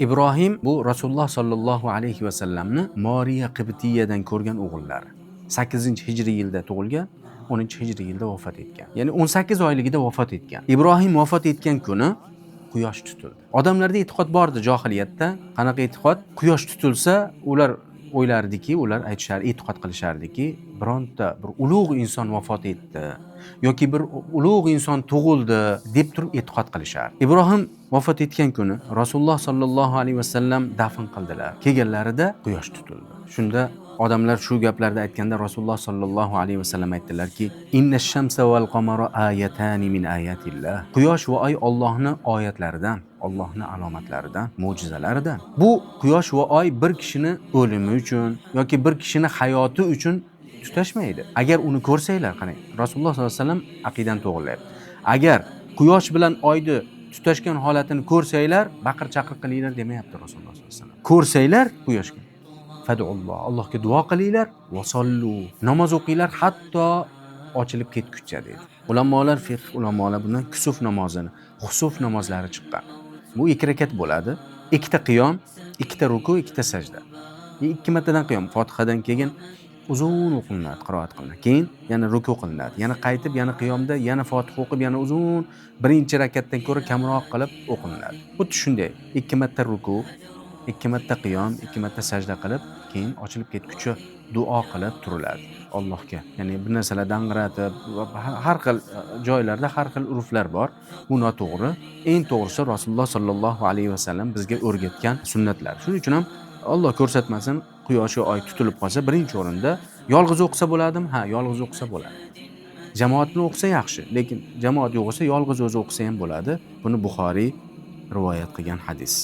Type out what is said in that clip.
Ibrohim bu Rasululloh sollallohu alayhi vasallamni Moriya Qibtiyadan ko'rgan o'g'illari. 8-hijriy yilda tug'ilgan, 10-hijriy yilda vafot etgan. Ya'ni 18 oyligida vafot etgan. Ibrohim vafot etgan kuni quyosh tutildi. Odamlarda e'tiqod bordi johiliyatda. Qanaqa e'tiqod? Quyosh tutilsa, ular o'ylardiki, ular aytishardi, e'tiqod qilishardiki, bironta bir ulug' inson vafot etdi yoki bir ulug' inson tug'ildi deb turib e'tiqod qilishar. Ibrohim vafot etgan kuni Rasululloh sollallohu alayhi vasallam dafn qildilar. Kelganlarida quyosh tutildi. Shunda odamlar shu gaplarni aytganda Rasululloh sollallohu alayhi vasallam aytdilarki, "Innash-shamsa wal qamara ayatani min ayatillah." Quyosh va oy Allohning oyatlaridan, Allohning alomatlaridan, mo'jizalaridan. Bu quyosh va oy bir kishini o'limi uchun yoki bir kishini hayoti uchun tutashmaydi. Agar uni ko'rsanglar, qani Rasululloh sollallohu alayhi vasallam aqidani to'g'rilayapti. Agar quyosh bilan oyni tutashgan holatini ko'rsanglar, baqir-chaqir qilinglar demayapti Rasululloh sollallohu alayhi vasallam. Ko'rsanglar quyoshga fadulloh, Allohga duo qilinglar va sollu, namoz o'qinglar hatto ochilib ketguncha dedi. Ulamolar, fiqh ulamolar bundan kusuf namozini, xusuf namozlari chiqqan. Bu 2 rakat bo'ladi. 2 ta qiyom, 2 ta ruku, 2 ta sajda. 2 martadan qiyom, Fotihadan keyin uzun o'qilinadi, qiroat qilinadi. Keyin yana ruku qilinadi. Yana qaytib, yana qiyomda, yana Fotiha o'qib, yana uzun birinchi rakatdan ko'ra kamroq qilib o'qilinadi. Xuddi shunday 2 marta ruku, 2 marta qiyom, 2 marta sajda qilib, keyin ochilib ketguncha duo qilib turiladi Allohga. Ya'ni bir narsalar dang'ratib, har xil joylarda har xil urflar bor. Bu noto'g'ri. Eng to'g'risi Rasululloh sollallohu alayhi vasallam bizga o'rgatgan sunnatlar. Shuning uchun ham Alloh ko'rsatmasin, quyosh va oy tutilib qolsa, birinchi o'rinda yolg'iz o'qisa bo'ladimi? Ha, yolg'iz o'qisa bo'ladi. Jamoat bilan o'qisa yaxshi, lekin jamoat yo'q bo'lsa yolg'iz o'zi o'qisa ham bo'ladi. Buni Buxoriy rivoyat qilgan hadis.